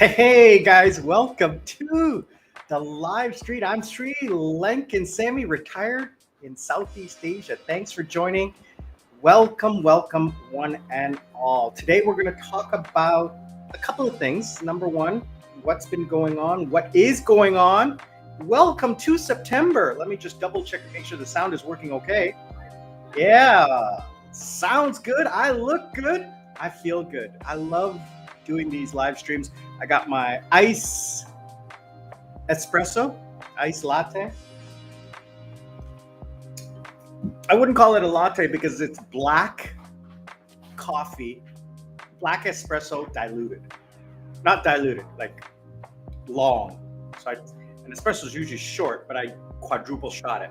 Hey guys, welcome to the live stream. I'm Sri Lankan Sammi, retired in Southeast Asia. Thanks for joining. Welcome, welcome, one and all. Today we're going to talk about a couple of things. Number one, what's been going on, what is going on. Welcome to September. Let me just double check and make sure the sound is working okay. Yeah, sounds good. I look good. I feel good. I love doing these live streams. I got my ice espresso, ice latte. I wouldn't call it a latte because it's black coffee, black espresso diluted. Not diluted, like long. So an espresso is usually short, but I quadruple shot it.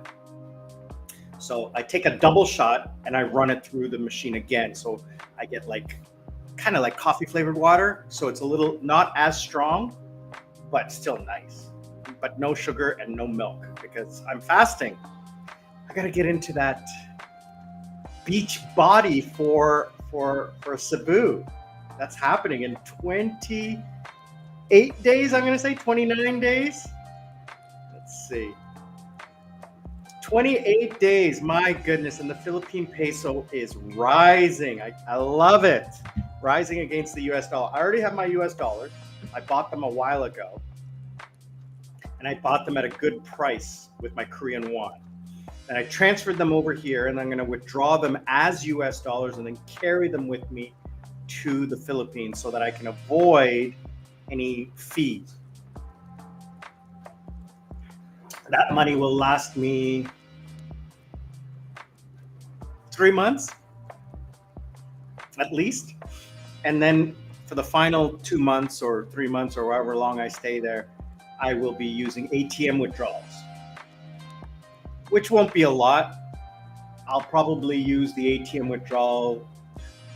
So I take a double shot and I run it through the machine again. So I get kind of like coffee flavored water. So it's a little not as strong, but still nice. But no sugar and no milk because I'm fasting. I got to get into that beach body for Cebu. That's happening in 28 days. I'm going to say 29 days. Let's see. 28 days, my goodness, and the Philippine peso is rising. I love it. Rising against the US dollar. I already have my US dollars. I bought them a while ago. And I bought them at a good price with my Korean won. And I transferred them over here, and I'm going to withdraw them as US dollars and then carry them with me to the Philippines so that I can avoid any fees. That money will last me 3 months, at least. And then for the final 2 months or 3 months or however long I stay there, I will be using ATM withdrawals, which won't be a lot. I'll probably use the ATM withdrawal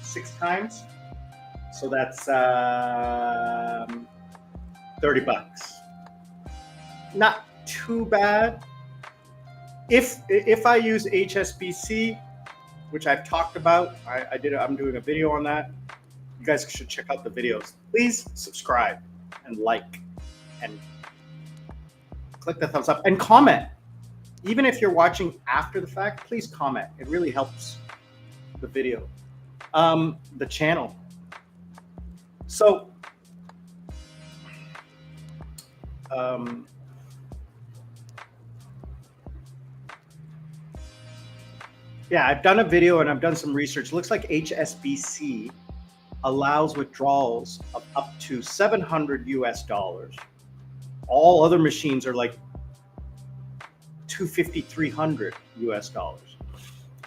6 times. So that's $30. Not too bad. If I use HSBC, which I've talked about, I'm doing a video on that. You guys should check out the videos. Please subscribe and like and click the thumbs up and comment. Even if you're watching after the fact, please comment. It really helps the video, the channel. So, yeah, I've done a video and I've done some research. It looks like HSBC allows withdrawals of up to $700 US. All other machines are like $250, $300 US.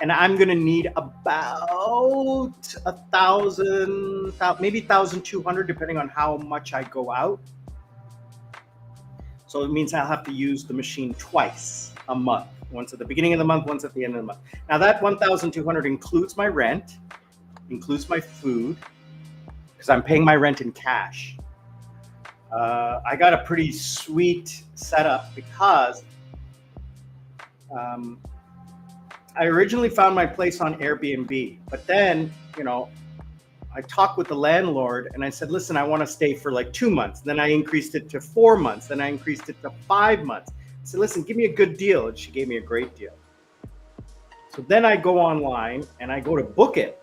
And I'm going to need about 1,000, maybe 1,200, depending on how much I go out. So it means I'll have to use the machine twice a month. Once at the beginning of the month, once at the end of the month. Now that 1,200 includes my rent, includes my food, because I'm paying my rent in cash. I got a pretty sweet setup because I originally found my place on Airbnb, but then, I talked with the landlord and I said, listen, I want to stay for like 2 months. Then I increased it to 4 months. Then I increased it to 5 months. I said, listen, give me a good deal. And she gave me a great deal. So then I go online and I go to book it.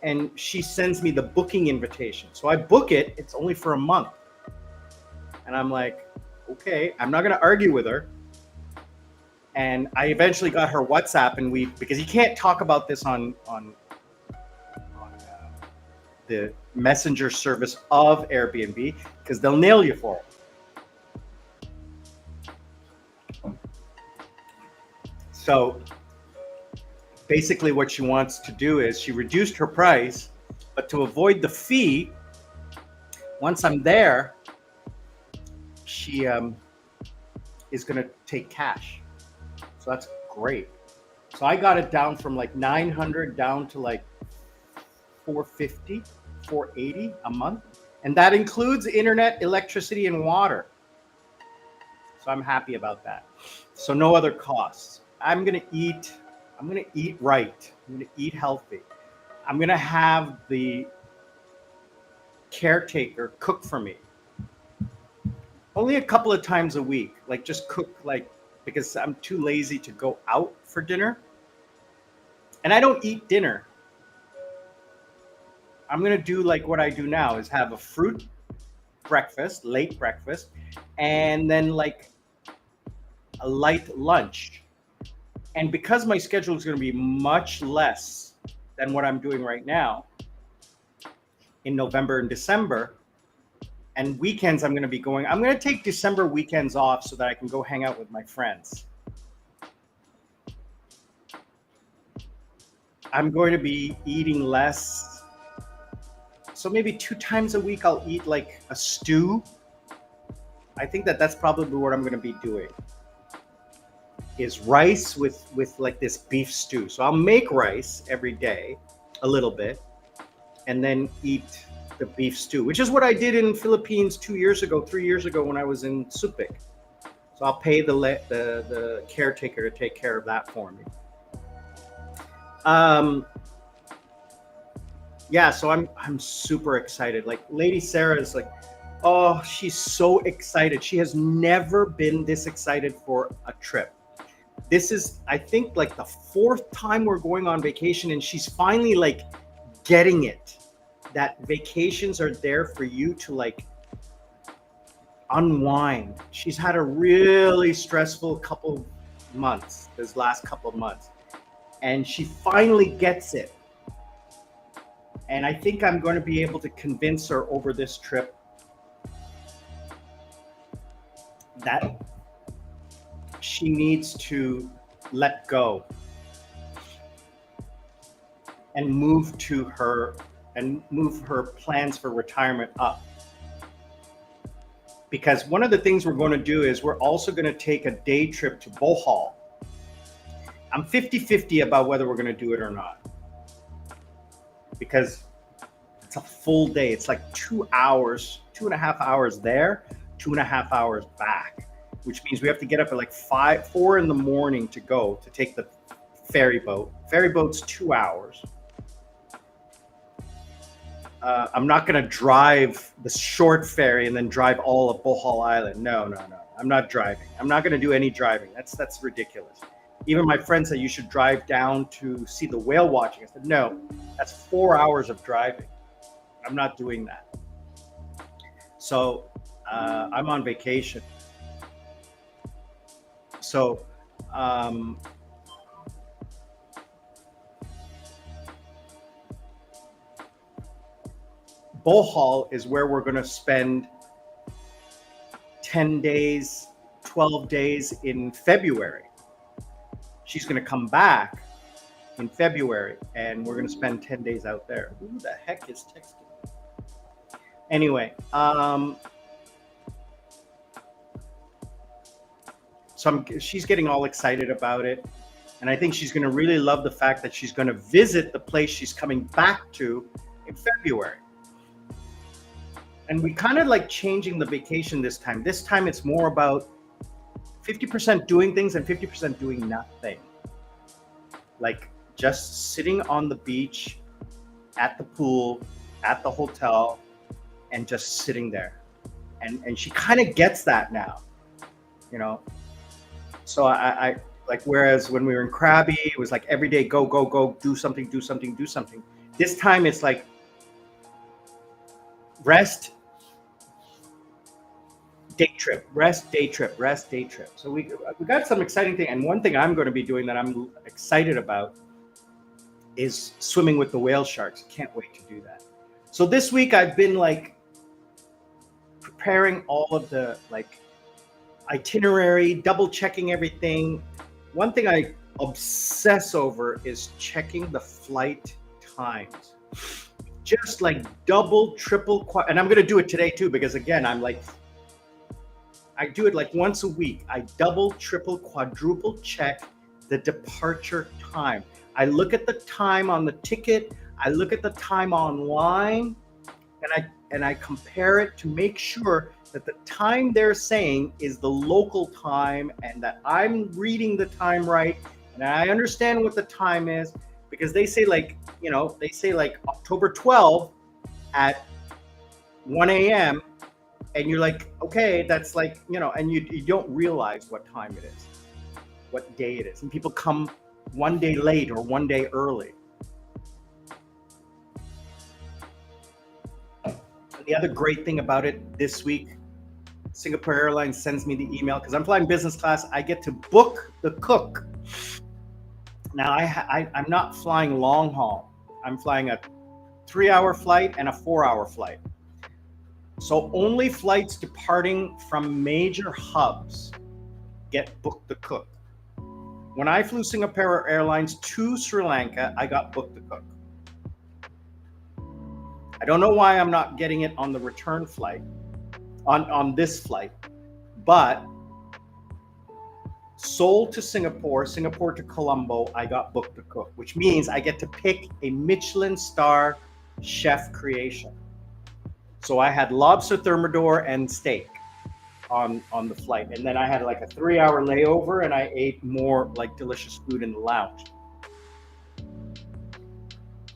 And she sends me the booking invitation. So I book it. It's only for a month. And I'm like, okay, I'm not going to argue with her. And I eventually got her WhatsApp, and because you can't talk about this on the messenger service of Airbnb because they'll nail you for it. So basically what she wants to do is she reduced her price, but to avoid the fee, once I'm there, she is going to take cash. So that's great. So I got it down from like 900 down to like 450, 480 a month. And that includes internet, electricity, and water. So I'm happy about that. So no other costs. I'm going to eat right. I'm going to eat healthy. I'm going to have the caretaker cook for me. Only a couple of times a week, like just cook, like, because I'm too lazy to go out for dinner. And I don't eat dinner. I'm gonna do like what I do now is have a fruit breakfast, late breakfast, and then like a light lunch. And because my schedule is gonna be much less than what I'm doing right now in November and December, and weekends I'm gonna take December weekends off so that I can go hang out with my friends. I'm going to be eating less. So maybe 2 times a week I'll eat like a stew. I think that's probably what I'm going to be doing. Is rice with like this beef stew. So I'll make rice every day, a little bit, and then eat the beef stew, which is what I did in Philippines 3 years ago when I was in Subic. So I'll pay the caretaker to take care of that for me. Yeah, so I'm super excited. Like Lady Sarah is like, oh, she's so excited. She has never been this excited for a trip. This is, I think, like the 4th time we're going on vacation, and she's finally like getting it, that vacations are there for you to like unwind. She's had a really stressful couple months, this last couple of months, and she finally gets it. And I think I'm going to be able to convince her over this trip that she needs to let go and move her plans for retirement up. Because one of the things we're going to do is we're also going to take a day trip to Bohol. I'm 50-50 about whether we're going to do it or not. Because it's a full day. It's like 2 hours, 2.5 hours there, 2.5 hours back, which means we have to get up at like 4 in the morning to go to take the ferry boat. Ferry boat's 2 hours. I'm not going to drive the short ferry and then drive all of Bohol Island. No. I'm not driving. I'm not going to do any driving. That's ridiculous. Even my friend said you should drive down to see the whale watching. I said, no, that's 4 hours of driving. I'm not doing that. So I'm on vacation. So Bohol is where we're going to spend 10 days, 12 days in February. She's going to come back in February, and we're going to spend 10 days out there. Who the heck is texting? Anyway, she's getting all excited about it. And I think she's going to really love the fact that she's going to visit the place she's coming back to in February. And we kind of like changing the vacation this time. This time it's more about 50% doing things and 50% doing nothing. Like just sitting on the beach, at the pool, at the hotel, and just sitting there. And she kind of gets that now, you know? So I like, whereas when we were in Krabi, it was like every day, go, do something. This time it's like rest, day trip, rest, day trip. So we got some exciting thing. And one thing I'm going to be doing that I'm excited about is swimming with the whale sharks. Can't wait to do that. So this week I've been like preparing all of the like itinerary, double checking everything. One thing I obsess over is checking the flight times. Just like double, triple, and I'm going to do it today too, because again, I do it like once a week. I double, triple, quadruple check the departure time. I look at the time on the ticket. I look at the time online, and I compare it to make sure that the time they're saying is the local time and that I'm reading the time right and I understand what the time is, because they say like October 12th at 1 a.m. And you're like, okay, that's like, and you don't realize what time it is, what day it is. And people come one day late or one day early. The other great thing about it this week, Singapore Airlines sends me the email because I'm flying business class. I get to book the cook. Now I'm not flying long haul. I'm flying a 3-hour flight and a 4-hour flight. So only flights departing from major hubs get booked the cook. When I flew Singapore Airlines to Sri Lanka, I got booked the cook. I don't know why I'm not getting it on the return flight, on this flight, but Seoul to Singapore, Singapore to Colombo, I got booked to cook, which means I get to pick a Michelin star chef creation. So I had lobster thermidor and steak on the flight. And then I had like a 3-hour layover and I ate more like delicious food in the lounge.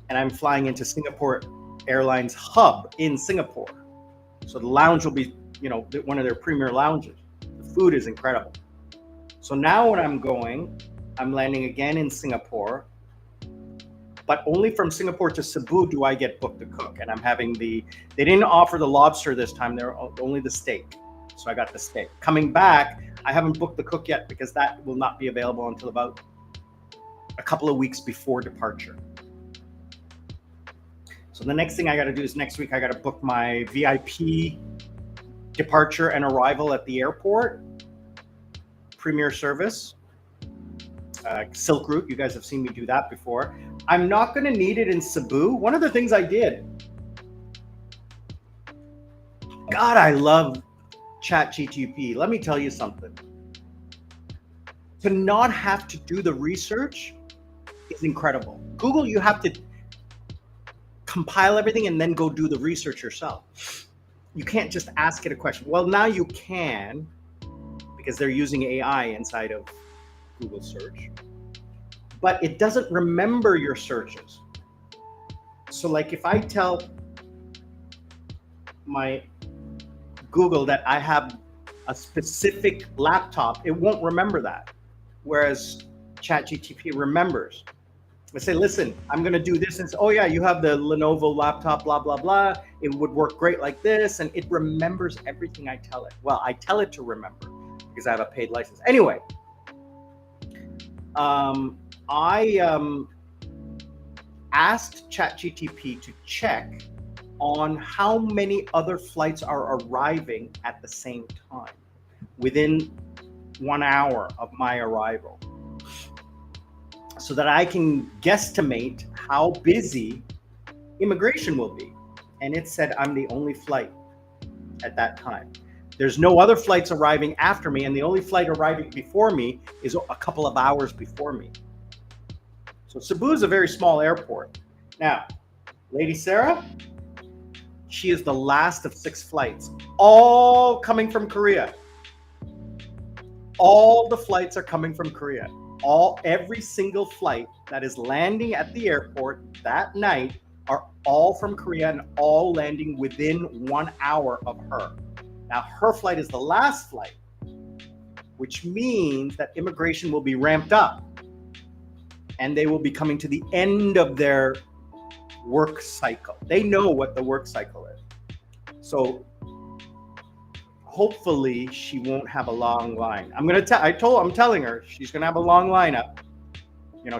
And I'm flying into Singapore Airlines hub in Singapore. So the lounge will be, one of their premier lounges. The food is incredible. So now when I'm going, I'm landing again in Singapore, but only from Singapore to Cebu do I get booked to cook. And I'm having they didn't offer the lobster this time, they're only the steak. So I got the steak. Coming back, I haven't booked the cook yet because that will not be available until about a couple of weeks before departure. So the next thing I got to do is next week, I got to book my VIP departure and arrival at the airport. Premier service, Silk Route. You guys have seen me do that before. I'm not going to need it in Cebu. One of the things I did, God, I love ChatGPT. Let me tell you something. To not have to do the research is incredible. Google, you have to compile everything and then go do the research yourself. You can't just ask it a question. Well, now you can, because they're using AI inside of Google search, but it doesn't remember your searches. So like if I tell my Google that I have a specific laptop, it won't remember that. Whereas ChatGPT remembers. I say, listen, I'm going to do this. And say, oh yeah, you have the Lenovo laptop, blah, blah, blah. It would work great like this. And it remembers everything I tell it. Well, I tell it to remember because I have a paid license. Anyway, I asked ChatGPT to check on how many other flights are arriving at the same time within 1 hour of my arrival, so that I can guesstimate how busy immigration will be. And it said I'm the only flight at that time. There's no other flights arriving after me, and the only flight arriving before me is a couple of hours before me. So Cebu is a very small airport. Now, Lady Sarah, she is the last of 6 flights, all coming from Korea. All the flights are coming from Korea. Every single flight that is landing at the airport that night are all from Korea and all landing within 1 hour of her. Now, her flight is the last flight, which means that immigration will be ramped up and they will be coming to the end of their work cycle. They know what the work cycle is. So hopefully she won't have a long line. I'm telling her she's going to have a long lineup.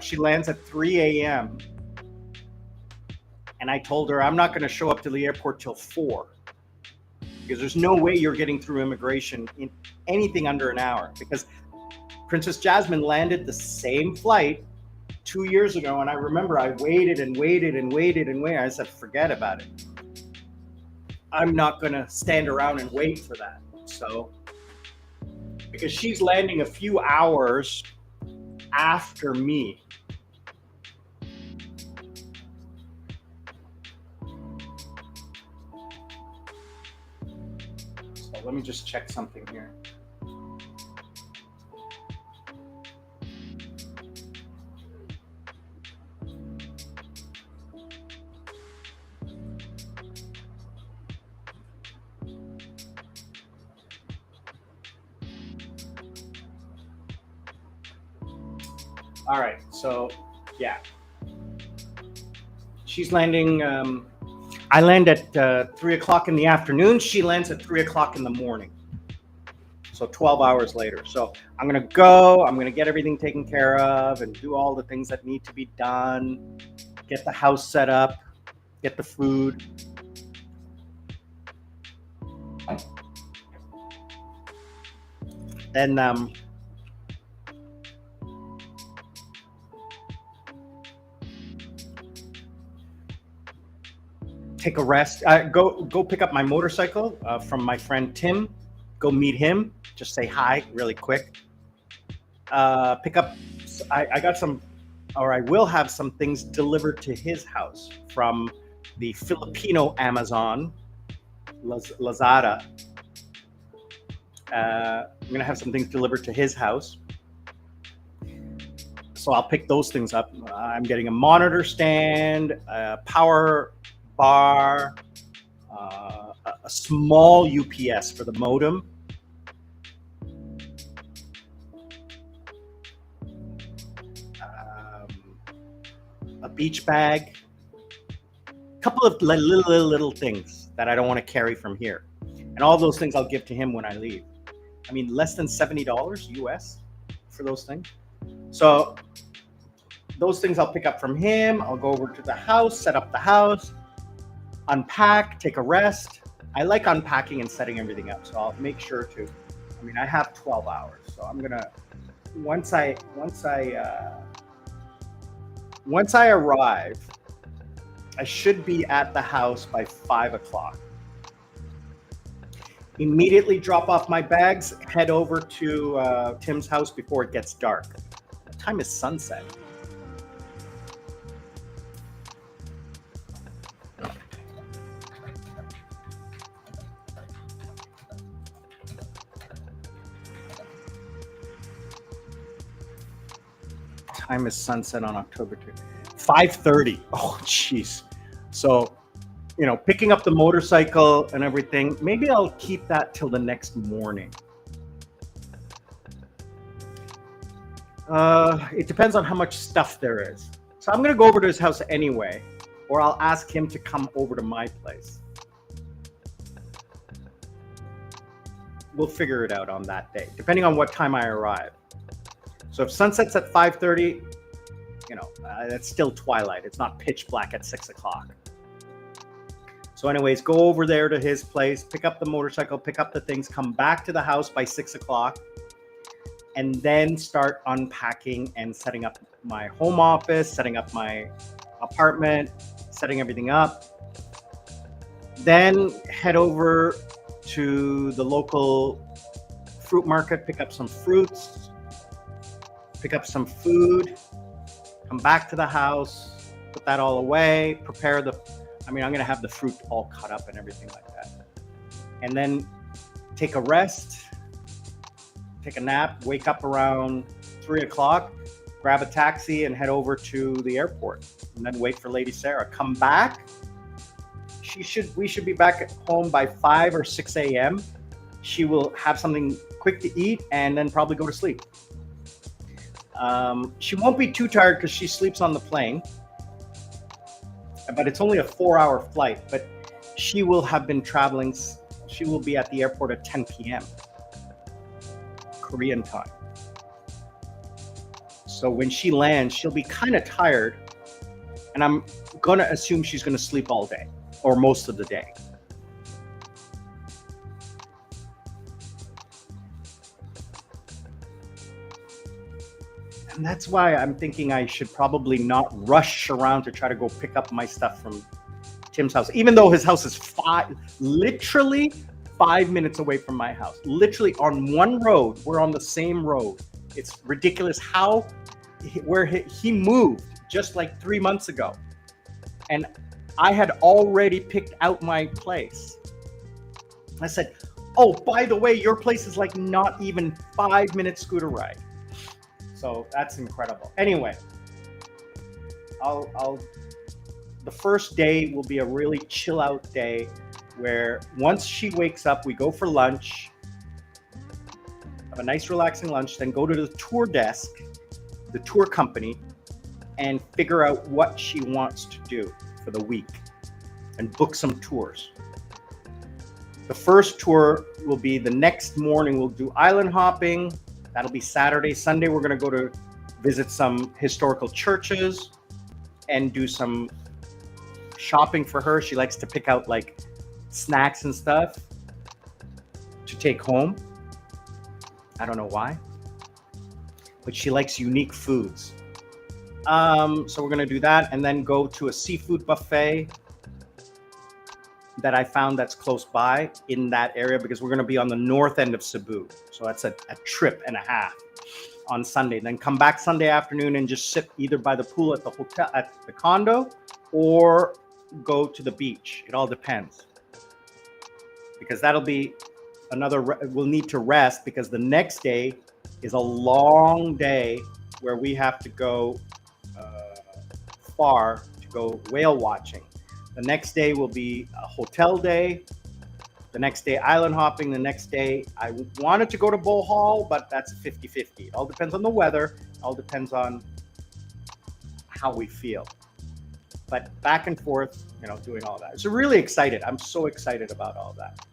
She lands at 3 a.m. And I told her I'm not going to show up to the airport till 4. Because there's no way you're getting through immigration in anything under an hour. Because Princess Jasmine landed the same flight 2 years ago. And I remember I waited and waited and waited and waited. I said, forget about it. I'm not going to stand around and wait for that. So, because she's landing a few hours after me. So let me just check something here. All right. So, yeah, she's landing. I land at 3 o'clock in the afternoon. She lands at 3 o'clock in the morning. So 12 hours later. So I'm gonna go. I'm gonna get everything taken care of and do all the things that need to be done. Get the house set up. Get the food. And take a rest. Go pick up my motorcycle from my friend Tim. Go meet him. Just say hi really quick. Pick up. I got some, or I will have some things delivered to his house from the Filipino Amazon, Lazada. I'm gonna have some things delivered to his house. So I'll pick those things up. I'm getting a monitor stand, a power bar, a small UPS for the modem. A beach bag, a couple of little things that I don't want to carry from here. And all those things I'll give to him when I leave. I mean, less than $70 US for those things. So those things I'll pick up from him. I'll go over to the house, set up the house, unpack, take a rest. I like unpacking and setting everything up. So I'll make sure to, I mean, I have 12 hours. So I'm gonna, once I arrive, I should be at the house by 5 o'clock. Immediately drop off my bags, head over to Tim's house before it gets dark. What time is sunset? Time is sunset on October 2. 5:30. Oh, jeez. So, you know, picking up the motorcycle and everything, maybe I'll keep that till the next morning. It depends on how much stuff there is. So I'm going to go over to his house anyway, or I'll ask him to come over to my place. We'll figure it out on that day, depending on what time I arrive. So if sunset's at 5:30, you know, it's still twilight. It's not pitch black at 6 o'clock. So anyways, go over there to his place, pick up the motorcycle, pick up the things, come back to the house by 6 o'clock, and then start unpacking and setting up my home office, setting up my apartment, setting everything up. Then head over to the local fruit market, pick up some fruits, pick up some food, come back to the house, put that all away, prepare the, I mean, I'm going to have the fruit all cut up and everything like that. And then take a rest, take a nap, wake up around 3 o'clock, grab a taxi and head over to the airport, and then wait for Lady Sarah. Come back. We should be back at home by 5 or 6 a.m. She will have something quick to eat and then probably go to sleep. She won't be too tired because she sleeps on the plane, but it's only a 4-hour flight. But she will have been traveling. She will be at the airport at 10 p.m. Korean time. So when she lands, she'll be kind of tired, and I'm going to assume she's going to sleep all day or most of the day. And that's why I'm thinking I should probably not rush around to try to go pick up my stuff from Tim's house, even though his house is literally 5 minutes away from my house. Literally on one road. We're on the same road. It's ridiculous where he moved just like 3 months ago. And I had already picked out my place. I said, oh, by the way, your place is like not even 5-minute scooter ride. So that's incredible. Anyway, the first day will be a really chill out day where once she wakes up, we go for lunch, have a nice relaxing lunch, then go to the tour desk, the tour company and figure out what she wants to do for the week and book some tours. The first tour will be the next morning. We'll do island hopping. That'll be Saturday. Sunday, we're going to go to visit some historical churches and do some shopping for her. She likes to pick out like snacks and stuff to take home. I don't know why, but she likes unique foods. So we're going to do that and then go to a seafood buffet that I found that's close by in that area, because we're going to be on the north end of Cebu. So that's a trip and a half on Sunday. Then come back Sunday afternoon and just sit either by the pool at the hotel, at the condo, or go to the beach. It all depends, because that'll be we'll need to rest, because the next day is a long day where we have to go far to go whale watching. The next day will be a hotel day. The next day, island hopping. The next day, I wanted to go to Bull Hall, but that's 50-50. It all depends on the weather. It all depends on how we feel. But back and forth, doing all that. So really excited. I'm so excited about all that.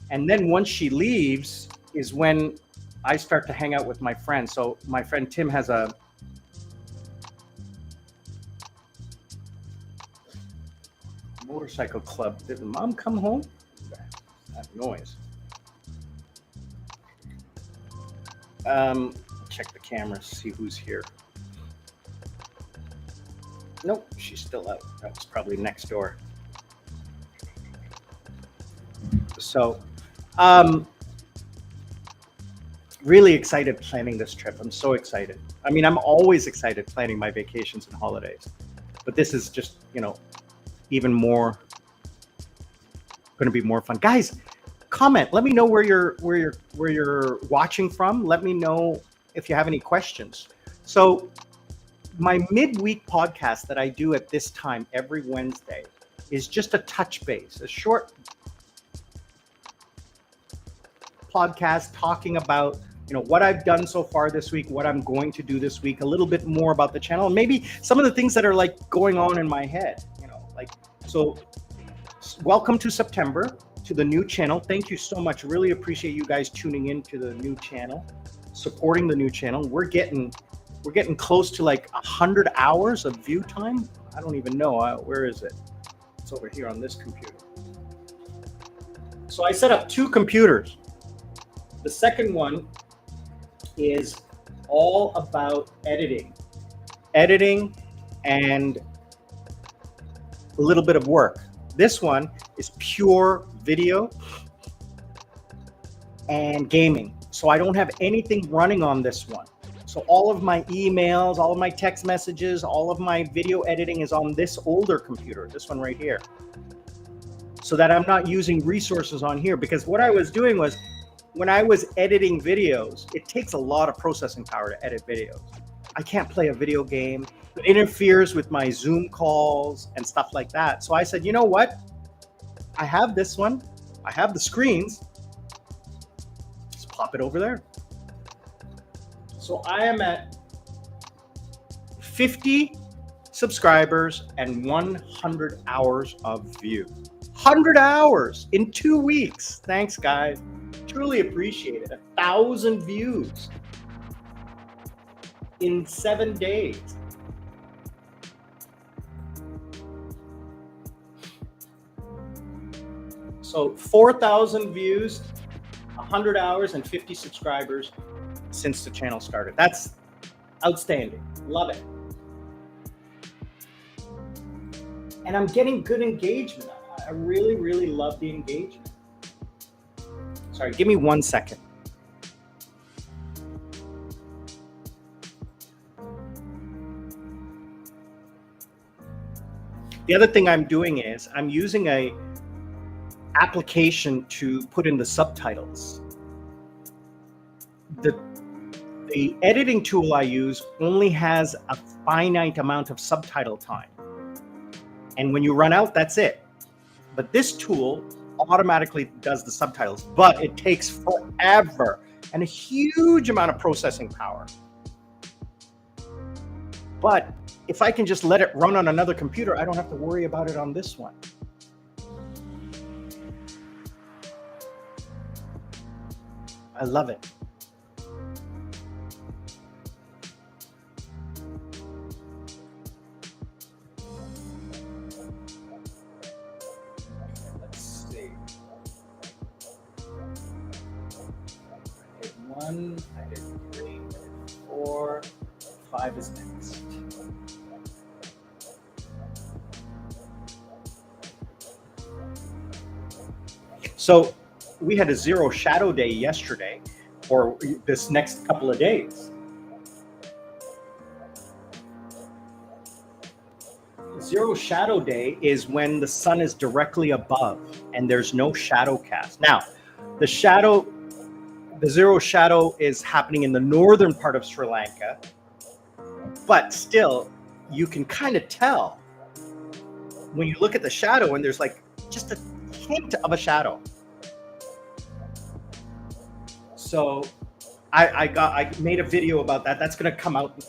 And then once she leaves is when I start to hang out with my friends. So my friend Tim has a motorcycle club. Did the mom come home? That noise. Check the camera, see who's here. Nope, she's still out. That's probably next door. So, really excited planning this trip. I'm so excited. I mean, I'm always excited planning my vacations and holidays, but this is just, even more going to be more fun. Guys, comment. Let me know where you're watching from. Let me know if you have any questions. So my midweek podcast that I do at this time every Wednesday is just a touch base, a short podcast talking about what I've done so far this week, what I'm going to do this week, a little bit more about the channel, and maybe some of the things that are like going on in my head. So welcome to September, to the new channel. Thank you so much. Really appreciate you guys tuning in to the new channel, supporting the new channel. We're getting close to like 100 hours of view time. I don't even know. Where is it? It's over here on this computer. So I set up 2 computers. The second one is all about editing and a little bit of work. This one is pure video and gaming. So I don't have anything running on this one. So all of my emails, all of my text messages, all of my video editing is on this older computer, this one right here. So that I'm not using resources on here, because what I was doing was, when I was editing videos, it takes a lot of processing power to edit videos. I can't play a video game. It interferes with my Zoom calls and stuff like that. So I said, you know what? I have this one. I have the screens. Just pop it over there. So I am at 50 subscribers and 100 hours of view. 100 hours in 2 weeks. Thanks, guys. Truly appreciate it. 1,000 views in 7 days. So 4,000 views, 100 hours, and 50 subscribers since the channel started. That's outstanding. Love it. And I'm getting good engagement. I really, really love the engagement. Sorry, give me 1 second. The other thing I'm doing is I'm using a application to put in the subtitles. The editing tool I use only has a finite amount of subtitle time. And when you run out, that's it. But this tool automatically does the subtitles, but it takes forever and a huge amount of processing power. But if I can just let it run on another computer, I don't have to worry about it on this one. I love it. Let's see. I did 1, I did 3, I did 4, 5 is next. So we had a zero shadow day yesterday, or this next couple of days. Zero shadow day is when the sun is directly above and there's no shadow cast. Now, the zero shadow is happening in the northern part of Sri Lanka, but still, you can kind of tell when you look at the shadow and there's like just a hint of a shadow. So I made a video about that. That's going to come out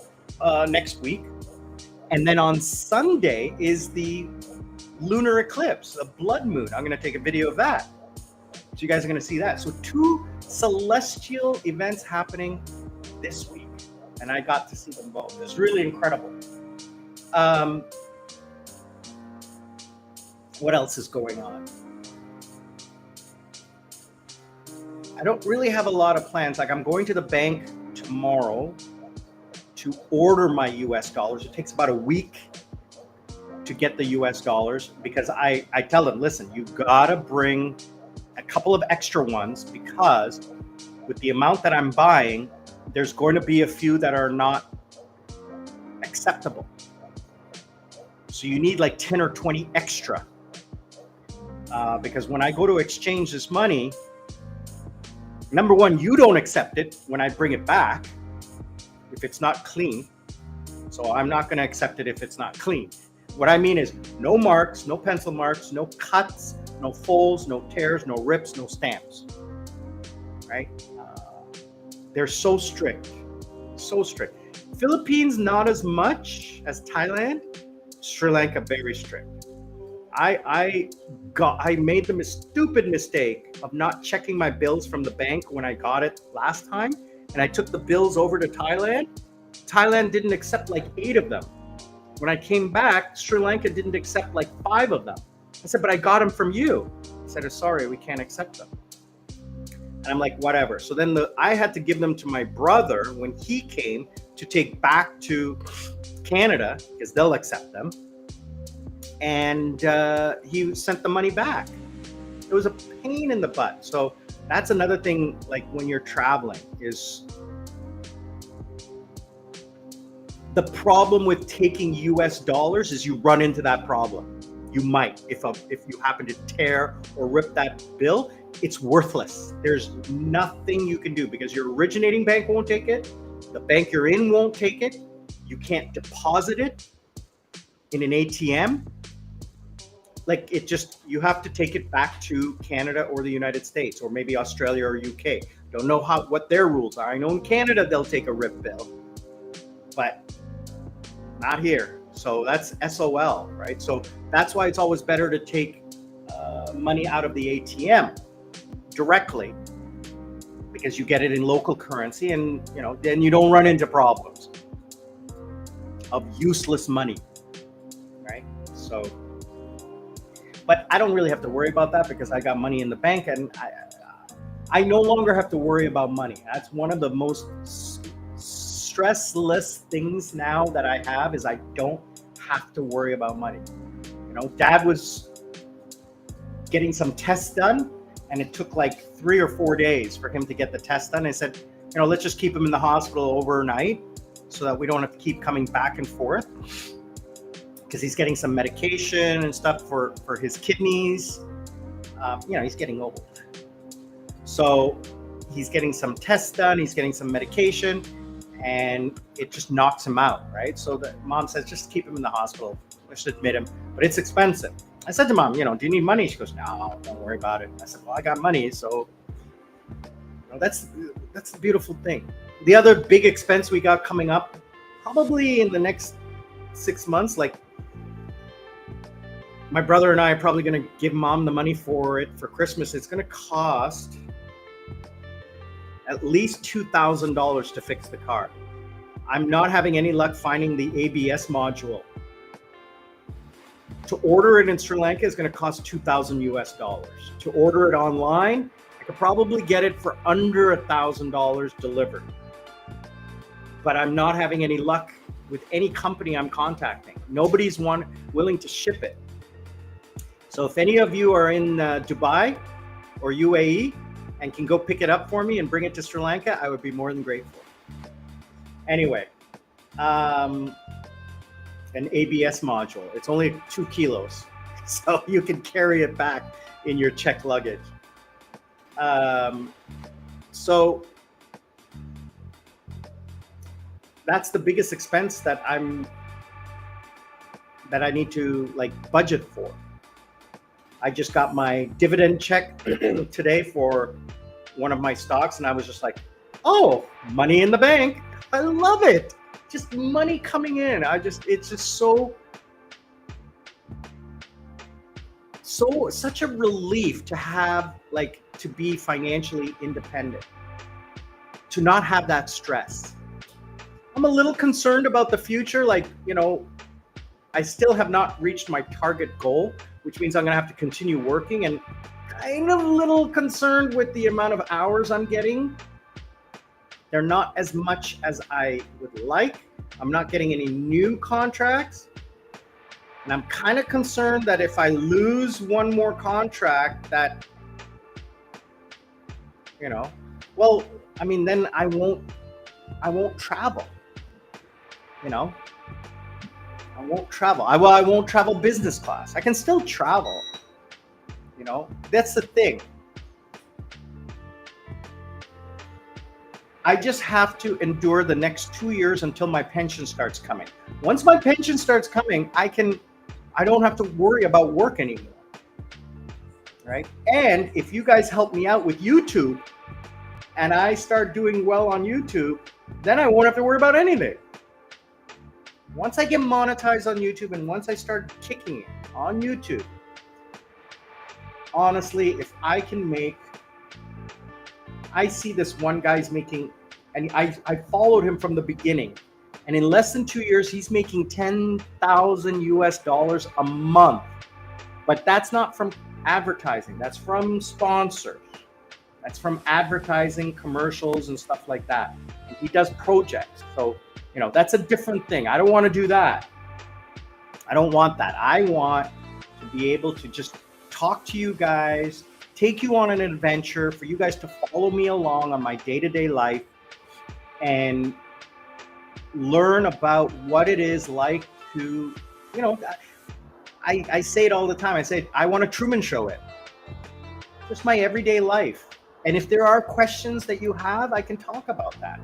next week. And then on Sunday is the lunar eclipse, the blood moon. I'm going to take a video of that. So you guys are going to see that. So 2 celestial events happening this week. And I got to see them both. It's really incredible. What else is going on? I don't really have a lot of plans. Like, I'm going to the bank tomorrow to order my US dollars. It takes about a week to get the US dollars because I tell them, listen, you gotta bring a couple of extra ones because with the amount that I'm buying, there's going to be a few that are not acceptable. So you need like 10 or 20 extra because when I go to exchange this money, number one, you don't accept it when I bring it back if it's not clean. So I'm not going to accept it if it's not clean. What I mean is no marks, no pencil marks, no cuts, no folds, no tears, no rips, no stamps. Right? They're so strict. So strict. Philippines, not as much as Thailand. Sri Lanka, very strict. I made the stupid mistake of not checking my bills from the bank when I got it last time, and I took the bills over to Thailand. Thailand didn't accept like 8 of them. When I came back, Sri Lanka didn't accept like 5 of them. I said, but I got them from you. I said, sorry, we can't accept them. And I'm like, whatever. So then I had to give them to my brother when he came to take back to Canada because they'll accept them. And he sent the money back. It was a pain in the butt. So that's another thing, like when you're traveling, is the problem with taking US dollars is you run into that problem. You might, if you happen to tear or rip that bill, it's worthless. There's nothing you can do because your originating bank won't take it. The bank you're in won't take it. You can't deposit it in an ATM. Like you have to take it back to Canada or the United States or maybe Australia or UK. Don't know what their rules are. I know in Canada they'll take a rip bill, but not here. So that's SOL, right? So that's why it's always better to take money out of the ATM directly because you get it in local currency, and then you don't run into problems of useless money, right? So. But I don't really have to worry about that because I got money in the bank, and I no longer have to worry about money. That's one of the most stressless things now that I have is I don't have to worry about money. Dad was getting some tests done, and it took like 3 or 4 days for him to get the test done. I said, let's just keep him in the hospital overnight so that we don't have to keep coming back and forth. Because he's getting some medication and stuff for his kidneys. He's getting old. So he's getting some tests done, he's getting some medication, and it just knocks him out, right? So the mom says, just keep him in the hospital. Let's admit him, but it's expensive. I said to Mom, do you need money? She goes, no, don't worry about it. I said, well, I got money, so that's the beautiful thing. The other big expense we got coming up, probably in the next 6 months, like my brother and I are probably going to give mom the money for it for Christmas. It's going to cost at least $2,000 to fix the car. I'm not having any luck finding the ABS module. To order it in Sri Lanka is going to cost $2,000 US. To order it online, I could probably get it for under $1,000 delivered. But I'm not having any luck with any company I'm contacting. Nobody's willing to ship it. So if any of you are in Dubai or UAE and can go pick it up for me and bring it to Sri Lanka, I would be more than grateful. Anyway, an ABS module. It's only 2 kilos, so you can carry it back in your checked luggage. So that's the biggest expense that I need to like budget for. I just got my dividend check today for one of my stocks, and I was just like, oh, money in the bank. I love it. Just money coming in. It's just such a relief to have, like, to be financially independent, to not have that stress. I'm a little concerned about the future. Like, you know, I still have not reached my target goal, which means I'm going to have to continue working, and kind of a little concerned with the amount of hours I'm getting. They're not as much as I would like. I'm not getting any new contracts. And I'm kind of concerned that if I lose one more contract that, you know, well, I mean, then I won't travel, you know. I won't travel. I won't travel business class. I can still travel, you know. That's the thing. I just have to endure the next 2 years until my pension starts coming. Once my pension starts coming, I don't have to worry about work anymore, right? And if you guys help me out with YouTube and I start doing well on YouTube, then I won't have to worry about anything. Once I get monetized on YouTube and once I start kicking it on YouTube, honestly, if I can make, I see this one guy's making, and I followed him from the beginning, and in less than 2 years, he's making $10,000 US a month. But that's not from advertising. That's from sponsors. That's from advertising, commercials, and stuff like that. And he does projects. So, you know, that's a different thing. I don't want to do that. I don't want that. I want to be able to just talk to you guys, take you on an adventure, for you guys to follow me along on my day-to-day life and learn about what it is like to, you know, I say it all the time. I say, I want to Truman Show it. Just my everyday life. And if there are questions that you have, I can talk about that.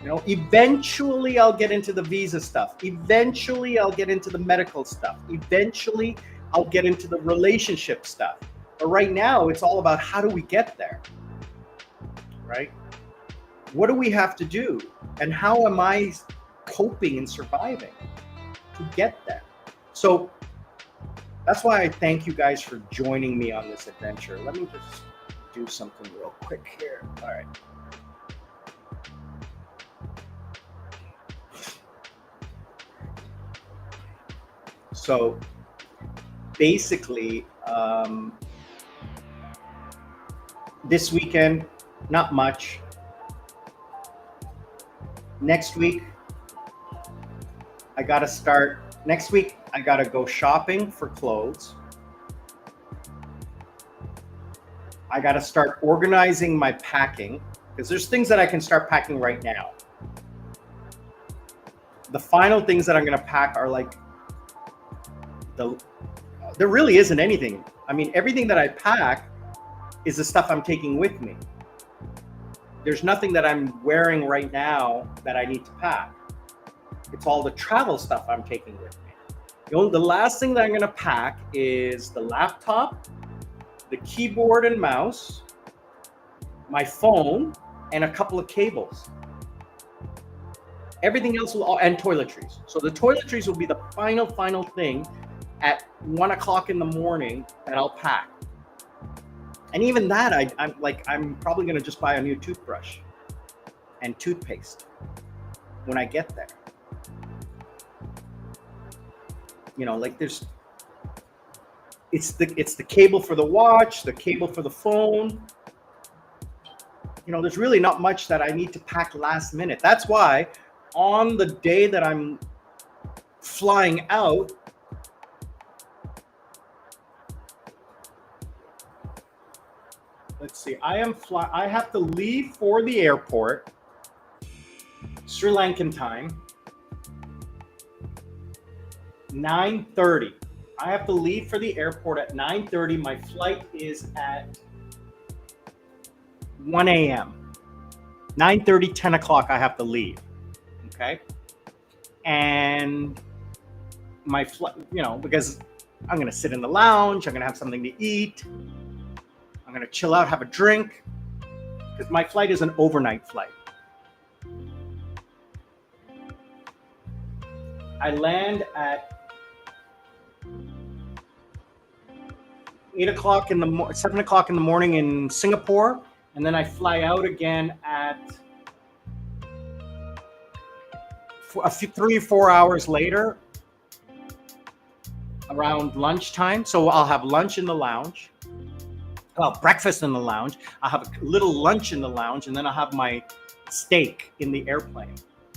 You know, eventually I'll get into the visa stuff. Eventually I'll get into the medical stuff. Eventually I'll get into the relationship stuff. But right now it's all about how do we get there, right? What do we have to do? And how am I coping and surviving to get there? So that's why I thank you guys for joining me on this adventure. Let me just do something real quick here. All right. So basically, this weekend, not much. Next week, I got to go shopping for clothes. I got to start organizing my packing, because there's things that I can start packing right now. The final things that I'm going to pack are like, there really isn't anything. I mean, everything that I pack is the stuff I'm taking with me. There's nothing that I'm wearing right now that I need to pack. It's all the travel stuff I'm taking with me. The last thing that I'm going to pack is the laptop, the keyboard and mouse, my phone, and a couple of cables. Everything else will, and toiletries. So the toiletries will be the final thing at 1 o'clock in the morning that I'll pack. And even that, I'm probably going to just buy a new toothbrush and toothpaste when I get there. You know, like it's the cable for the watch, the cable for the phone. You know, there's really not much that I need to pack last minute. That's why on the day that I'm flying out, let's see, I have to leave for the airport, Sri Lankan time, 9:30. I have to leave for the airport at 9:30. My flight is at 1 a.m. 9:30, 10 o'clock, I have to leave. Okay. And my flight, you know, because I'm going to sit in the lounge, I'm going to have something to eat, I'm going to chill out, have a drink, because my flight is an overnight flight. I land at 7 o'clock in the morning in Singapore, and then I fly out again at 3 or 4 hours later, around lunchtime. So I'll have lunch in the lounge, well, breakfast in the lounge. I'll have a little lunch in the lounge, and then I'll have my steak in the airplane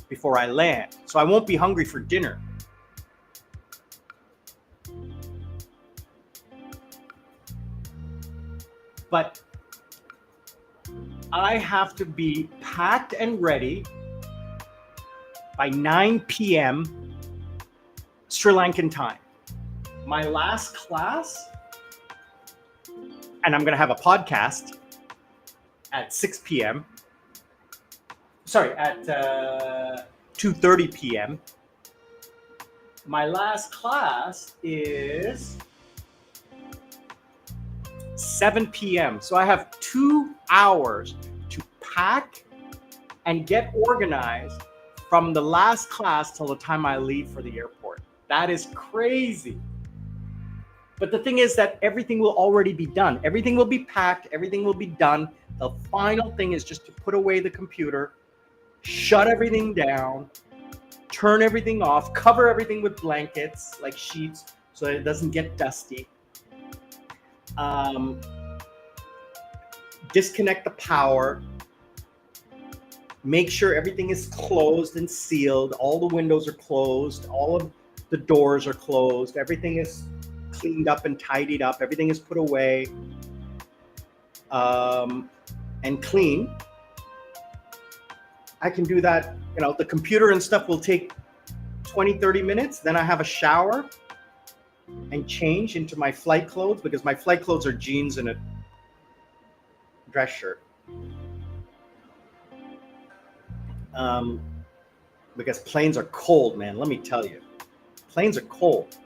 before I land. So I won't be hungry for dinner. But I have to be packed and ready by 9 p.m. Sri Lankan time. My last class, and I'm going to have a podcast at 6 p.m. Sorry, at 2:30 p.m. My last class is 7 p.m. So I have 2 hours to pack and get organized from the last class till the time I leave for the airport. That is crazy. But the thing is that everything will already be done. Everything will be packed. Everything will be done. The final thing is just to put away the computer, shut everything down, turn everything off, cover everything with blankets, like sheets, so that it doesn't get dusty. Disconnect the power, make sure everything is closed and sealed, all the windows are closed, all of the doors are closed, everything is cleaned up and tidied up, everything is put away and clean. I can do that, you know, the computer and stuff will take 20-30 minutes. Then I have a shower and change into my flight clothes, because my flight clothes are jeans and a dress shirt. Because planes are cold, man. Let me tell you, planes are cold.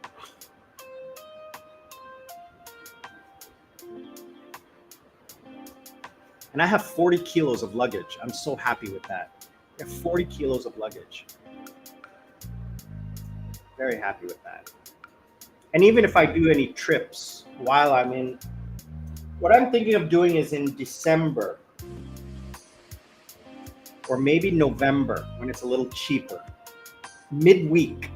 And I have 40 kilos of luggage. I'm so happy with that. I have 40 kilos of luggage. Very happy with that. And even if I do any trips while I'm in, what I'm thinking of doing is in December or maybe November, when it's a little cheaper, midweek,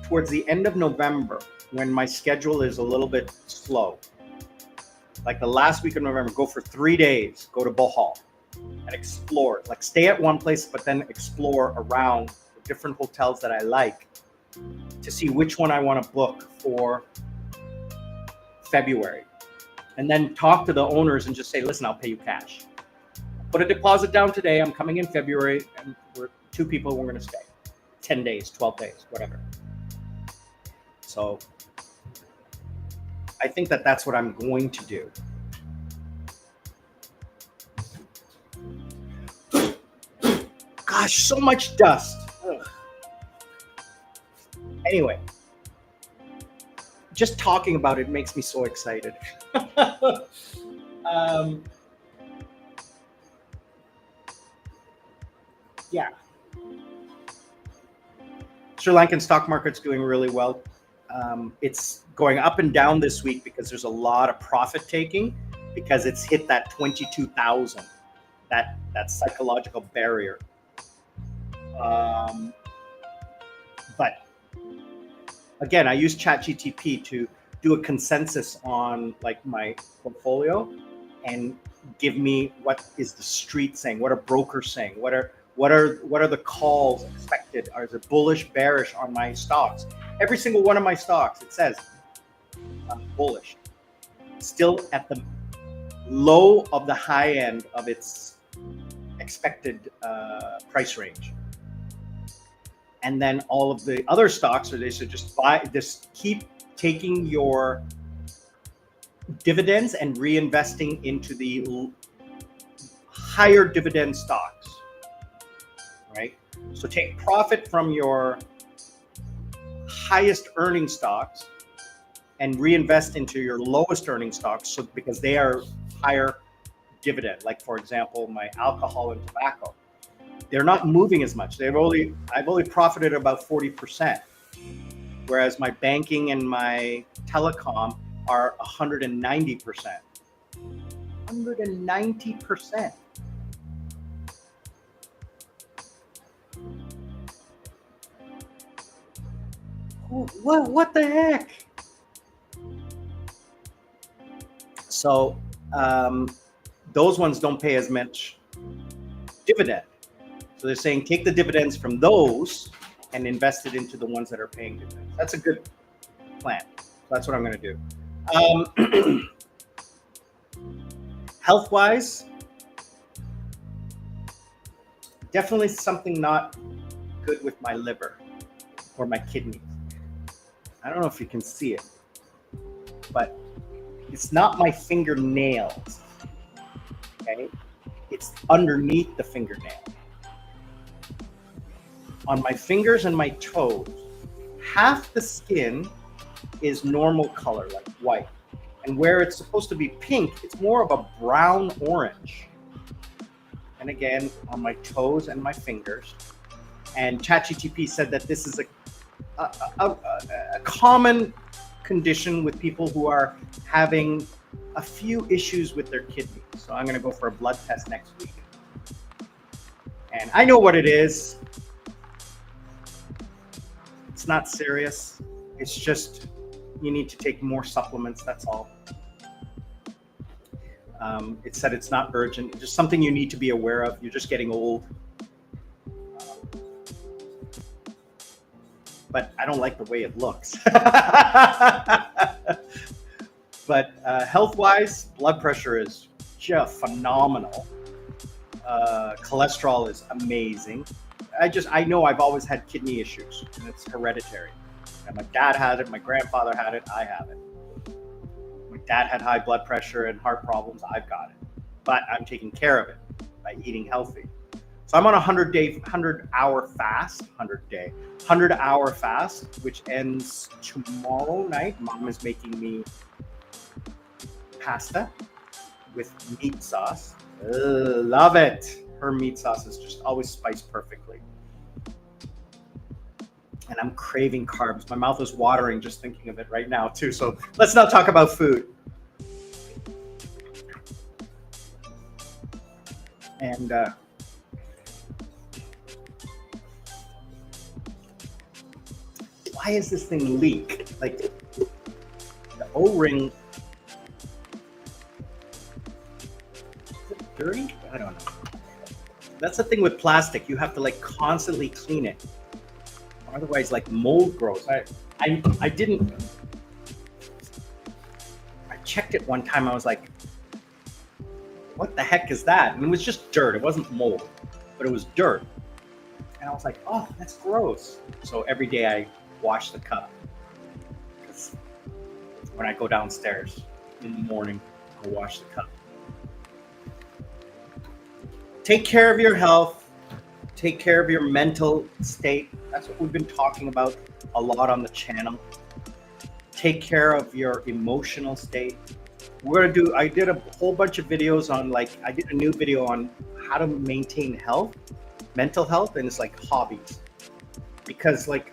towards the end of November, when my schedule is a little bit slow, like the last week of November, go for 3 days, go to Bohol and explore, like stay at one place, but then explore around the different hotels that I like to see which one I want to book for February. And then talk to the owners and just say, listen, I'll pay you cash. Put a deposit down today. I'm coming in February, and we're 2 people, we're going to stay 10 days, 12 days, whatever. So I think that that's what I'm going to do. Gosh, so much dust. Ugh. Anyway, just talking about it makes me so excited. Yeah. Sri Lankan stock market's doing really well. It's going up and down this week because there's a lot of profit taking because it's hit that 22,000, that psychological barrier. But again, I use ChatGTP to do a consensus on like my portfolio and give me what is the street saying, what are brokers saying, what are the calls expected, are it bullish, bearish on my stocks. Every single one of my stocks, it says bullish, still at the low of the high end of its expected price range. And then all of the other stocks, or they should just keep taking your dividends and reinvesting into the higher dividend stocks, right? So take profit from your highest earning stocks and reinvest into your lowest earning stocks, so because they are higher dividend. Like for example, my alcohol and tobacco, they're not moving as much. I've only profited about 40%, whereas my banking and my telecom are 190%. 190%. What the heck? So those ones don't pay as much dividend. So they're saying take the dividends from those and invest it into the ones that are paying dividends. That's a good plan. So that's what I'm going to do. Health-wise, definitely something not good with my liver or my kidneys. I don't know if you can see it, but it's not my fingernails. Okay, it's underneath the fingernail. On my fingers and my toes, half the skin is normal color, like white. And where it's supposed to be pink, it's more of a brown orange. And again, on my toes and my fingers. And ChatGTP said that this is a common condition with people who are having a few issues with their kidneys. So I'm going to go for a blood test next week. And I know what it is. It's not serious. It's just you need to take more supplements. That's all. It said it's not urgent. It's just something you need to be aware of. You're just getting old. But I don't like the way it looks. But health-wise, blood pressure is just phenomenal. Cholesterol is amazing. I know I've always had kidney issues, and it's hereditary. And my dad had it, my grandfather had it, I have it. My dad had high blood pressure and heart problems, I've got it. But I'm taking care of it by eating healthy. So I'm on a 100-hour fast, which ends tomorrow night. Mom is making me pasta with meat sauce. Love it. Her meat sauce is just always spiced perfectly. And I'm craving carbs. My mouth is watering just thinking of it right now too. So let's not talk about food. And why is this thing leak? Like the O-ring, is it dirty? I don't know. That's the thing with plastic. You have to like constantly clean it. Otherwise, like mold grows. I didn't. I checked it one time. I was like, "What the heck is that?" And it was just dirt. It wasn't mold, but it was dirt. And I was like, "Oh, that's gross." So every day I wash the cup. Because when I go downstairs in the morning, I'll wash the cup. Take care of your health. Take care of your mental state. That's what we've been talking about a lot on the channel. Take care of your emotional state. I did a whole bunch of videos on, like, I did a new video on how to maintain health. mental health and it's like hobbies, because like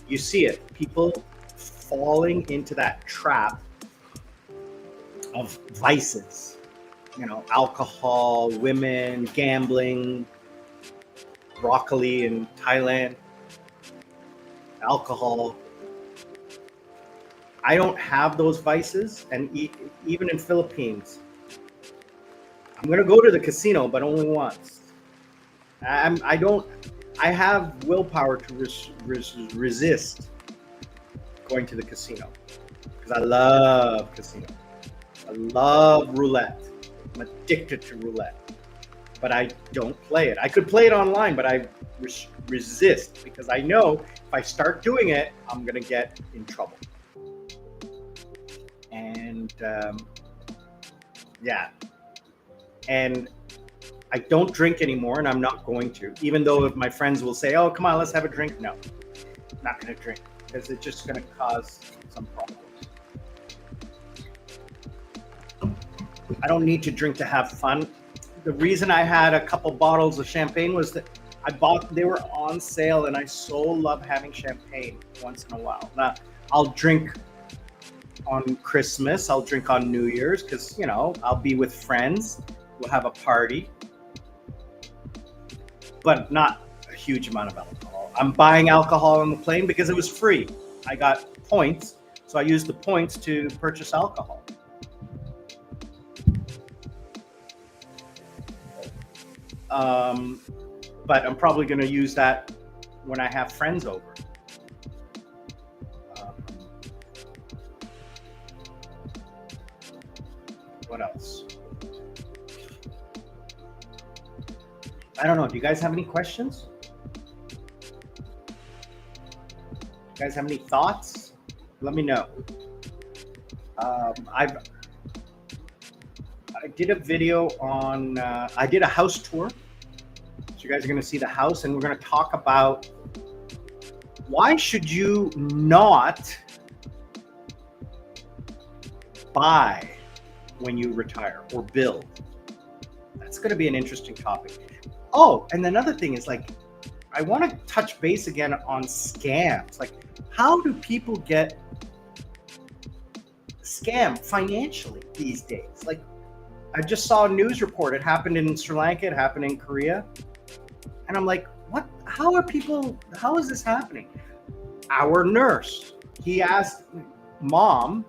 you see it, people falling into that trap of vices, you know, alcohol, women, gambling, broccoli in Thailand, alcohol. I don't have those vices, and even in Philippines, I'm gonna go to the casino, but only once. I don't. I have willpower to resist going to the casino because I love casino. I love roulette. I'm addicted to roulette, but I don't play it. I could play it online, but I resist because I know if I start doing it, I'm gonna get in trouble. And yeah, and I don't drink anymore, and I'm not going to. Even though if my friends will say, "Oh, come on, let's have a drink," no, I'm not gonna drink because it's just gonna cause some problems. I don't need to drink to have fun. The reason I had a couple bottles of champagne was that they were on sale, and I so love having champagne once in a while. Now, I'll drink on Christmas, I'll drink on New Year's because, you know, I'll be with friends, we'll have a party, but not a huge amount of alcohol. I'm buying alcohol on the plane because it was free. I got points, so I used the points to purchase alcohol. But I'm probably going to use that when I have friends over. What else? I don't know. Do you guys have any questions? You guys have any thoughts? Let me know. I did a video on, I did a house tour. So you guys are going to see the house, and we're going to talk about why should you not buy when you retire or build. That's going to be an interesting topic. Oh, and another thing is, like, I want to touch base again on scams. Like, how do people get scammed financially these days? Like, I just saw a news report. It happened in Sri Lanka. It happened in Korea. And I'm like, what? How is this happening? Our nurse, he asked mom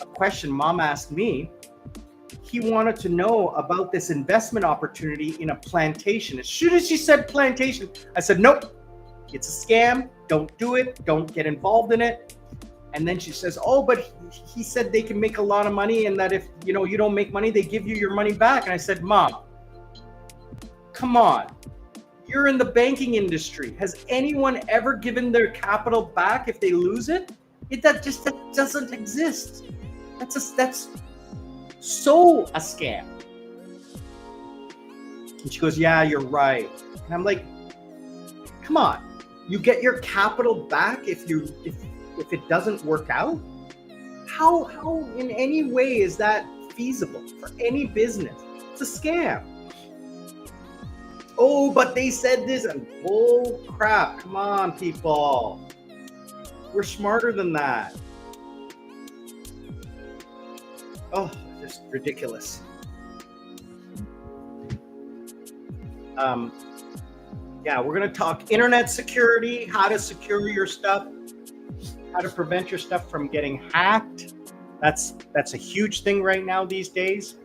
a question. Mom asked me. He wanted to know about this investment opportunity in a plantation. As soon as she said plantation, I said, nope, it's a scam. Don't do it. Don't get involved in it. And then she says, oh, but he said they can make a lot of money, and that if you don't make money, they give you your money back. And I said, Mom, come on. You're in the banking industry. Has anyone ever given their capital back if they lose it? That doesn't exist. That's so a scam. And she goes, yeah, you're right. And I'm like, come on. You get your capital back if it doesn't work out? How in any way is that feasible for any business? It's a scam. Oh, but they said this, and bull crap. Come on, people. We're smarter than that. Oh, just ridiculous. Yeah, we're going to talk internet security, how to secure your stuff, how to prevent your stuff from getting hacked. That's a huge thing right now these days.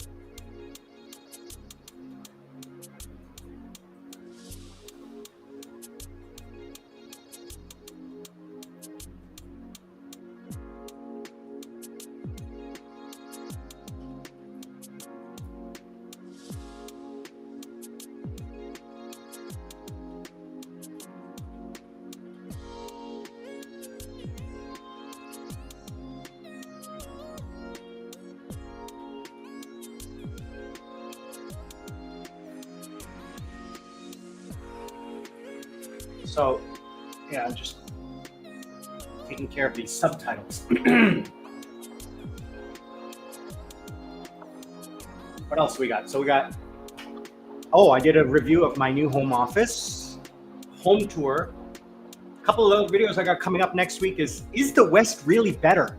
So, yeah, I'm just taking care of these subtitles. What else we got? So we got Oh, I did a review of my new home office, home tour. A couple of other videos I got coming up next week is the West really better?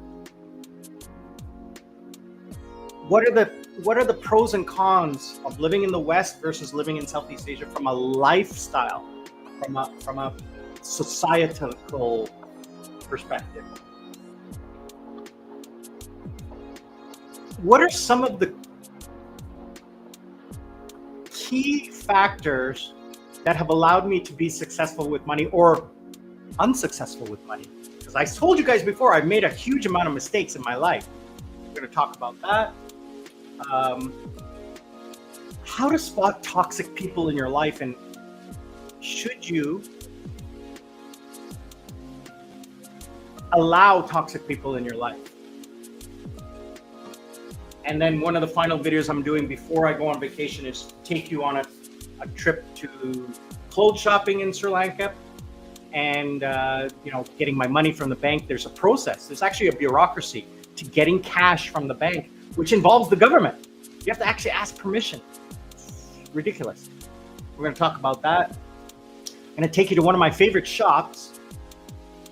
What are the pros and cons of living in the West versus living in Southeast Asia from a lifestyle, from a societal perspective? What are some of the key factors that have allowed me to be successful with money or unsuccessful with money? Because I told you guys before, I've made a huge amount of mistakes in my life. We're going to talk about that. How to spot toxic people in your life, and should you allow toxic people in your life? And then one of the final videos I'm doing before I go on vacation is take you on a trip to clothes shopping in Sri Lanka, and getting my money from the bank. There's a process. There's actually a bureaucracy to getting cash from the bank, which involves the government. You have to actually ask permission. It's ridiculous. We're going to talk about that. I'm going to take you to one of my favorite shops,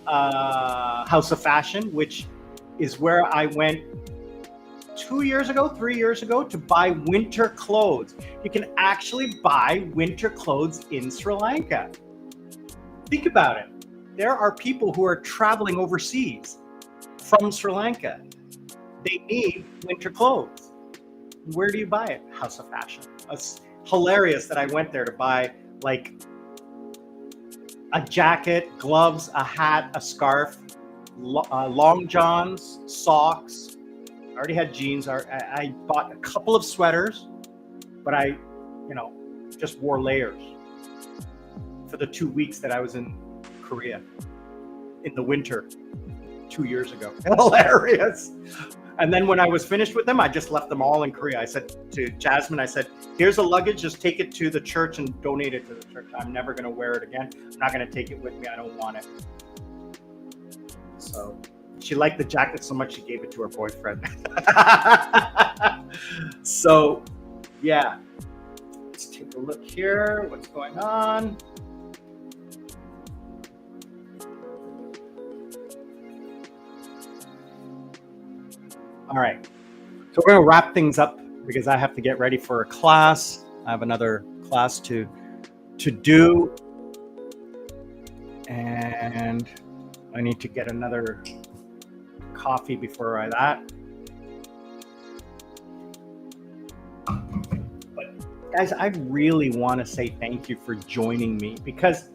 House of Fashion, which is where I went 3 years ago to buy winter clothes. You can actually buy winter clothes in Sri Lanka. Think about it. There are people who are traveling overseas from Sri Lanka. They need winter clothes. Where do you buy it? House of Fashion. It's hilarious that I went there to buy like a jacket, gloves, a hat, a scarf, long johns, socks. I already had jeans. I bought a couple of sweaters, but I just wore layers for the 2 weeks that I was in Korea in the winter 2 years ago. Hilarious. And then when I was finished with them, I just left them all in Korea. I said to Jasmine, here's the luggage, just take it to the church and donate it to the church. I'm never going to wear it again. I'm not going to take it with me. I don't want it. So she liked the jacket so much, she gave it to her boyfriend. So, yeah. Let's take a look here. What's going on? All right. So we're going to wrap things up because I have to get ready for a class. I have another class to do. And I need to get another coffee before that. But guys, I really want to say thank you for joining me, because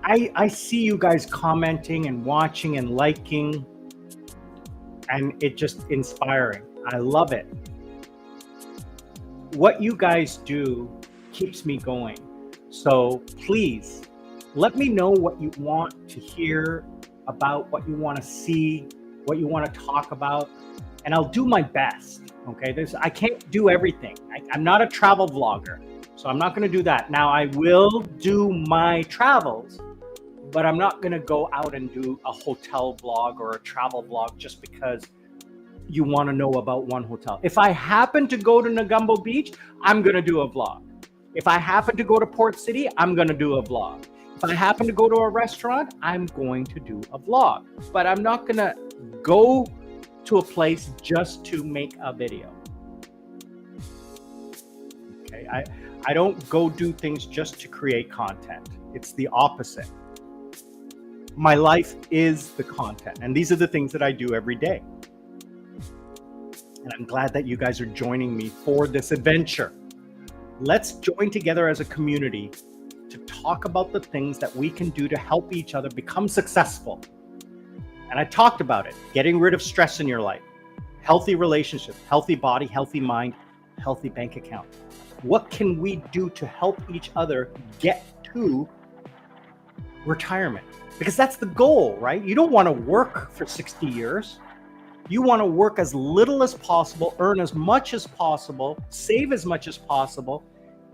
I see you guys commenting and watching and liking, and it's just inspiring. I love it. What you guys do keeps me going. So please let me know what you want to hear about, what you want to see, what you want to talk about, and I'll do my best. Okay, I can't do everything. I'm not a travel vlogger, so I'm not going to do that. Now I will do my travels, but I'm not going to go out and do a hotel vlog or a travel vlog just because you want to know about one hotel. If I happen to go to Negombo Beach, I'm going to do a vlog. If I happen to go to Port City, I'm going to do a vlog. If I happen to go to a restaurant, I'm going to do a vlog. But I'm not going to go to a place just to make a video. Okay, I don't go do things just to create content. It's the opposite. My life is the content, and these are the things that I do every day. And I'm glad that you guys are joining me for this adventure. Let's join together as a community to talk about the things that we can do to help each other become successful. And I talked about it, getting rid of stress in your life, healthy relationships, healthy body, healthy mind, healthy bank account. What can we do to help each other get to retirement? Because that's the goal, right? You don't want to work for 60 years. You want to work as little as possible, earn as much as possible, save as much as possible,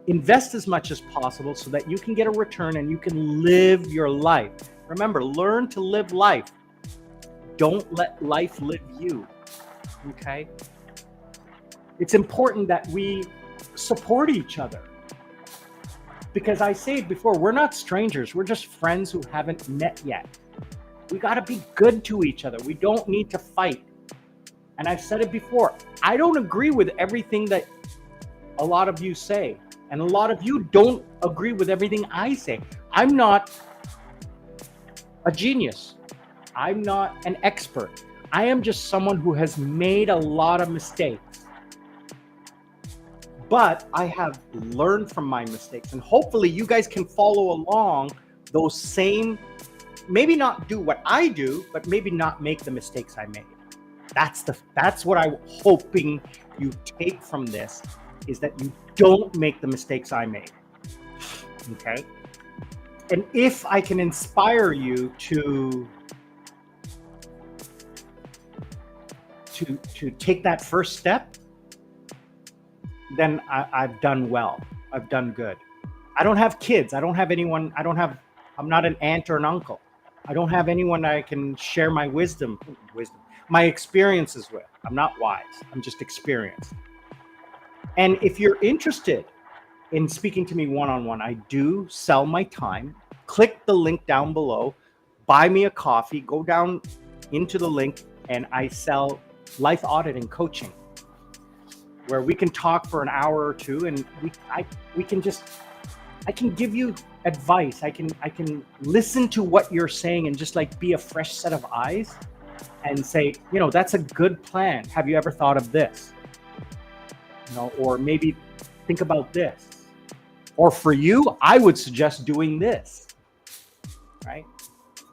invest as much as possible so that you can get a return and you can live your life. Remember, learn to live life. Don't let life live you, okay? It's important that we support each other. Because I said before, we're not strangers. We're just friends who haven't met yet. We got to be good to each other. We don't need to fight. And I've said it before. I don't agree with everything that a lot of you say. And a lot of you don't agree with everything I say. I'm not a genius. I'm not an expert. I am just someone who has made a lot of mistakes. But I have learned from my mistakes, and hopefully you guys can follow along those same, maybe not do what I do, but maybe not make the mistakes I made. That's what I'm hoping you take from this, is that you don't make the mistakes I made. Okay? And if I can inspire you to take that first step, then I've done well. I've done good. I don't have kids. I don't have anyone. I'm not an aunt or an uncle. I don't have anyone I can share my wisdom, my experiences with. I'm not wise. I'm just experienced. And if you're interested in speaking to me one-on-one, I do sell my time. Click the link down below, buy me a coffee, go down into the link, and I sell life audit and coaching, where we can talk for an hour or two, and I can give you advice. I can listen to what you're saying and just like be a fresh set of eyes and say, that's a good plan. Have you ever thought of this? Or maybe think about this. Or for you, I would suggest doing this, right?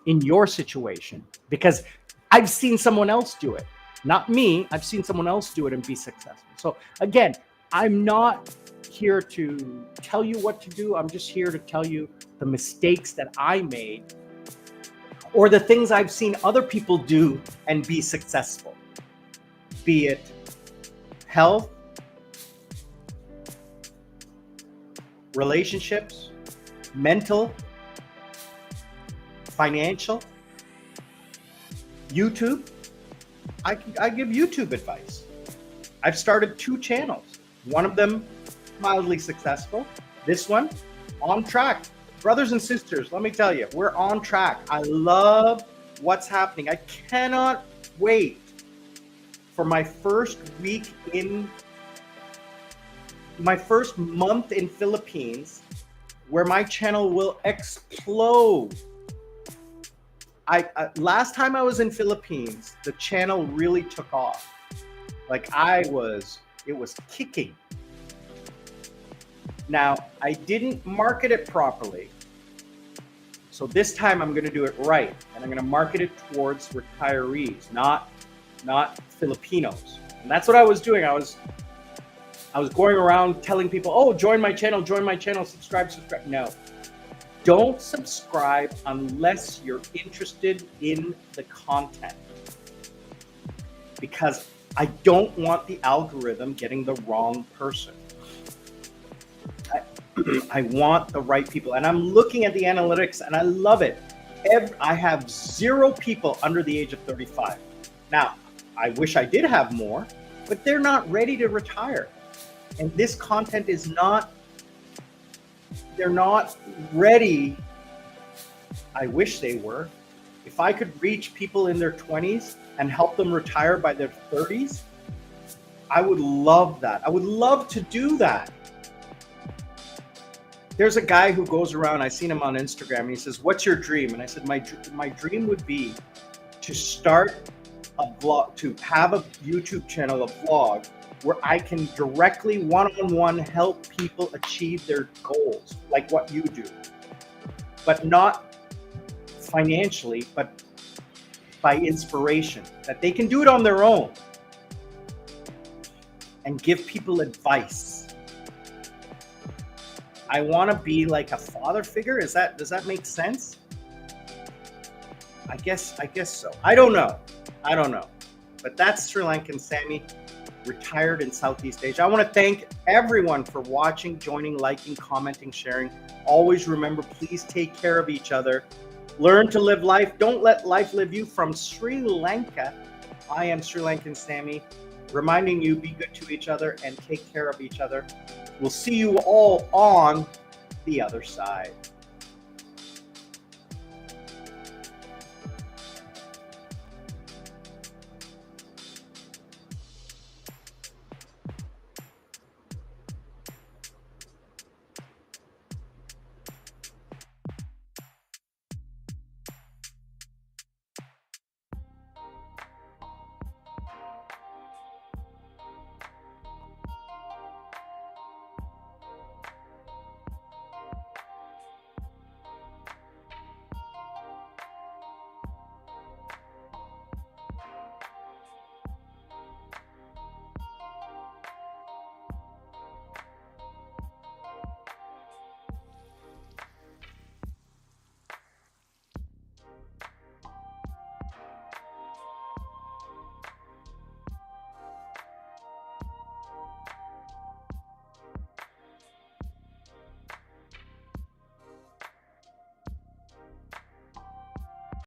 In your situation, because I've seen someone else do it. Not me. I've seen someone else do it and be successful. So again, I'm not here to tell you what to do. I'm just here to tell you the mistakes that I made, or the things I've seen other people do and be successful. Be it health, relationships, mental, financial, YouTube. I give YouTube advice. I've started 2 channels. One of them mildly successful. This one, on track. Brothers and sisters, let me tell you, we're on track. I love what's happening. I cannot wait for my first month in Philippines, where my channel will explode. Last time I was in Philippines, the channel really took off. Like it was kicking. Now, I didn't market it properly. So this time I'm going to do it right. And I'm going to market it towards retirees, not Filipinos. And that's what I was doing. I was going around telling people, oh, join my channel, subscribe. No. Don't subscribe unless you're interested in the content, because I don't want the algorithm getting the wrong person. I want the right people, and I'm looking at the analytics and I love it. I have 0 people under the age of 35. Now, I wish I did have more, but they're not ready to retire. And this content is they're not ready. I wish they were. If I could reach people in their 20s and help them retire by their 30s, I would love that. I would love to do that. There's a guy who goes around, I've seen him on Instagram, and he says, what's your dream? And I said, my dream would be to start a vlog, to have a YouTube channel, a vlog, where I can directly one-on-one help people achieve their goals, like what you do, but not financially, but by inspiration, that they can do it on their own and give people advice. I want to be like a father figure. Does that make sense? I guess so. I don't know. But that's Sri Lankan Sammi, retired in Southeast Asia. I want to thank everyone for watching, joining, liking, commenting, sharing. Always remember, please take care of each other. Learn to live life. Don't let life live you. From Sri Lanka, I am Sri Lankan Sammi, reminding you, be good to each other and take care of each other. We'll see you all on the other side.